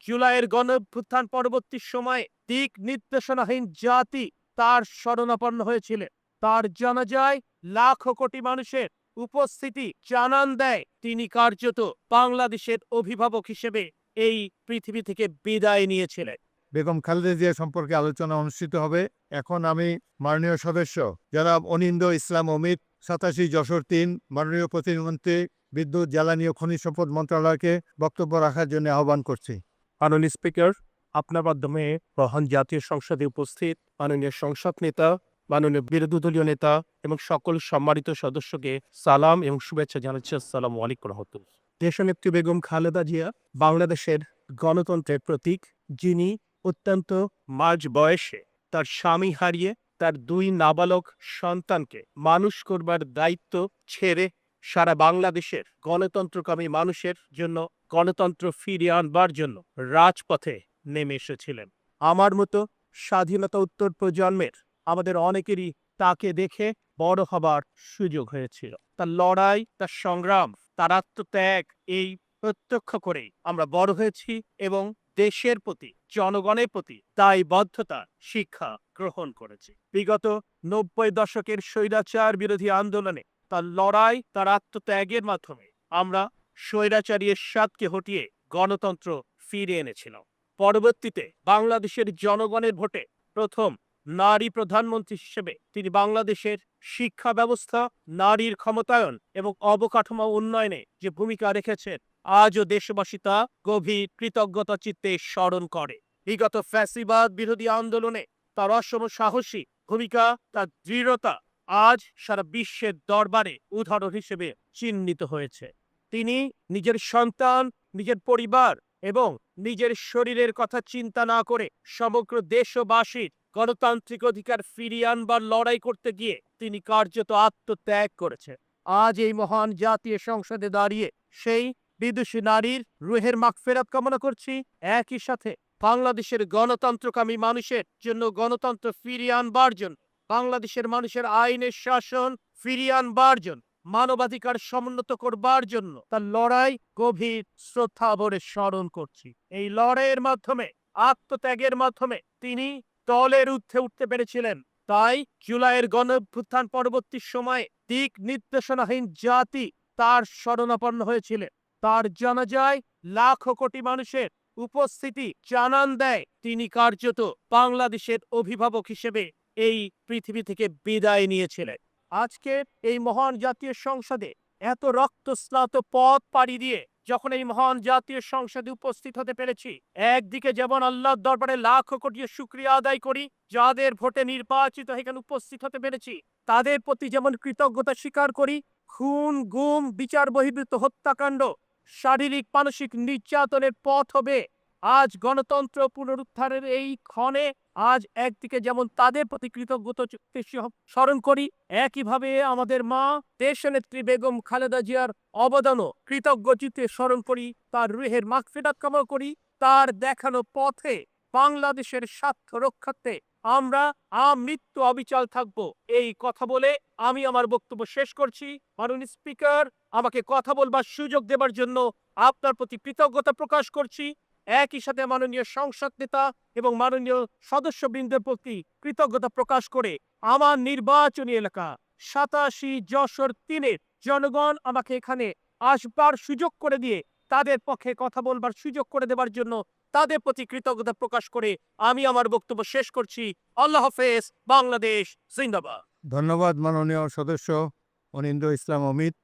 জুলাইয়ের গণঅভ্যুত্থান পরবর্তী সময়ে দিক নির্দেশনাহীন জাতি তার শরণাপন্ন হয়েছিলেন। তার জানাজায় লাখো কোটি মানুষের উপস্থিতি জানান দেয় তিনি কার্যত বাংলাদেশের অভিভাবক হিসেবে এই পৃথিবী থেকে বিদায় নিয়েছিলেন। বেগম খালেদা জিয়া সম্পর্কে আলোচনা অনুষ্ঠিত হবে। এখন আমি মাননীয় সদস্য জনাব অনিন্দ্য ইসলাম অমিত 87 যশোর 3 মাননীয় প্রতিমন্ত্রী বিদ্যুৎ জ্বালানি ও খনিজ সম্পদ মন্ত্রণালয়কে বক্তব্য রাখার জন্য আহ্বান করছি। মাননীয় স্পিকার, আপনার মাধ্যমে মহান জাতীয় সংসদে উপস্থিত মাননীয় সংসদ নেতা, মাননীয় বিরোধী দলীয় নেতা এবং সকল সম্মানিত সদস্যকে সালাম এবং শুভেচ্ছা জানাচ্ছি। আসসালামু আলাইকুম রহমতুল্লাহ। দেশনেত্রী বেগম খালেদা জিয়া বাংলাদেশের গণতন্ত্রের প্রতীক, যিনি অত্যন্ত মাঝ বয়সে তার স্বামী হারিয়ে তার 2 নাবালক সন্তানকে মানুষ করবার দায়িত্ব ছেড়ে সারা বাংলাদেশের গণতন্ত্রকামী মানুষের জন্য গণতন্ত্র ফিরিয়ে আনবার জন্য রাজপথে নেমে এসেছিলেন। আমার মতো স্বাধীনতা উত্তর প্রজন্মের আমাদের অনেকেরই তাকে দেখে বড় হবার সুযোগ হয়েছিল। তার লড়াই, তার সংগ্রাম, তার আত্মত্যাগ এই প্রত্যক্ষ করেই আমরা বড় হয়েছি এবং দেশের প্রতি, জনগণের প্রতি দায়বদ্ধতা শিক্ষা গ্রহণ করেছি। বিগত 90 দশকের স্বৈরাচার বিরোধী আন্দোলনে তার লড়াই, তার আত্মত্যাগের মাধ্যমে আমরা স্বৈরাচারী এরশাদকে হটিয়ে গণতন্ত্র ফিরিয়ে এনেছিলাম। পরবর্তীতে বাংলাদেশের জনগণের ভোটে প্রথম নারী প্রধানমন্ত্রী হিসেবে তিনি বাংলাদেশের শিক্ষা ব্যবস্থা, নারীর ক্ষমতায়ন এবং অবকাঠামো উন্নয়নে যে ভূমিকা রেখেছেন, আজও দেশবাসী তা গভীর কৃতজ্ঞতা চিত্তে স্মরণ করে। বিগত ফ্যাসিবাদ বিরোধী আন্দোলনে তার অসম সাহসী ভূমিকা, তার দৃঢ়তা আজ সারা বিশ্বের দরবারে উদাহরণ হিসেবে চিহ্নিত হয়েছে। তিনি নিজের সন্তান, নিজের পরিবার এবং নিজের শরীরের কথা চিন্তা না করে সমগ্র দেশবাসীর গণতান্ত্রিক অধিকার ফিরিয়ে আনবার লড়াই করতে গিয়ে তিনি কার্যত আত্মত্যাগ করেছেন। আজ এই মহান জাতীয় সংসদে দাঁড়িয়ে সেই বিদুষী নারীর রুহের মাগফিরাত কামনা করছি। একই সাথে বাংলাদেশের গণতন্ত্রকামী মানুষের জন্য গণতন্ত্র ফিরিয়ে আনবার জন্য, বাংলাদেশের মানুষের আইনের শাসন ফিরিয়ে আনবার জন্য, মানবাধিকার সমুন্নত করবার জন্য তার লড়াই গভীর শ্রদ্ধা ভরে স্মরণ করছি। এই লড়াইয়ের মাধ্যমে, আত্মত্যাগের মাধ্যমে তিনি দলের ঊর্ধ্বে উঠতে পেরেছিলেন। তাই জুলাইয়ের গণঅভ্যুত্থান পরবর্তী সময়ে দিক নির্দেশনাহীন জাতি তার শরণাপন্ন হয়েছিলেন। তার জানাজায় লাখো কোটি মানুষের উপস্থিতি জানান দেয় তিনি কার্যত বাংলাদেশের অভিভাবক হিসেবে এই পৃথিবী থেকে বিদায় নিয়েছিলেন। আজকে এই মহান জাতীয় সংসদে এত রক্তস্নাত পথ পাড়ি দিয়ে যখন এই মহান জাতীয় সংসদে উপস্থিত হতে পেরেছি, একদিকে যেমন আল্লাহর দরবারে লাখো কোটি শুকরিয়া আদায় করি, যাদের ভোটে নির্বাচিত এখানে উপস্থিত হতে পেরেছি তাদের প্রতি যেমন কৃতজ্ঞতা স্বীকার করি। খুন, গুম, বিচার বহির্ভূত হত্যাকাণ্ড, শারীরিক মানসিক নির্যাতনের পথ হবে আজ গণতন্ত্র পুনরুদ্ধারের এই ক্ষণে আজ একদিকে যেমন তাদের প্রতি কৃতজ্ঞতা স্মরণ করি, একইভাবে আমাদের মা দেশনেত্রী বেগম খালেদা জিয়ার অবদানও কৃতজ্ঞ চিত্তে স্মরণ করি। তার রুহের মাগফিরাত কামনা করি। তার দেখানো পথে বাংলাদেশের স্বার্থ রক্ষার্থে আমরা আমৃত্যু অবিচল থাকব। এই কথা বলে আমি আমার বক্তব্য শেষ করছি। মাননীয় স্পিকার, আমাকে কথা বলবার সুযোগ দেবার জন্য আপনার প্রতি কৃতজ্ঞতা প্রকাশ করছি। একই সাথে মাননীয় সংসদ নেতা এবং মাননীয় সদস্যবৃন্দের প্রতি কৃতজ্ঞতা প্রকাশ করে আমার নির্বাচনী এলাকা 87 যশোর 3-এর জনগণ আমাকে এখানে আসবার সুযোগ করে দিয়ে তাদের পক্ষে কথা বলবার সুযোগ করে দেবার জন্য তাদের প্রতি কৃতজ্ঞতা প্রকাশ করে আমি আমার বক্তব্য শেষ করছি। আল্লাহ হাফেজ। বাংলাদেশ জিন্দাবাদ। ধন্যবাদ মাননীয় সদস্য অনিন্দ্য ইসলাম অমিত।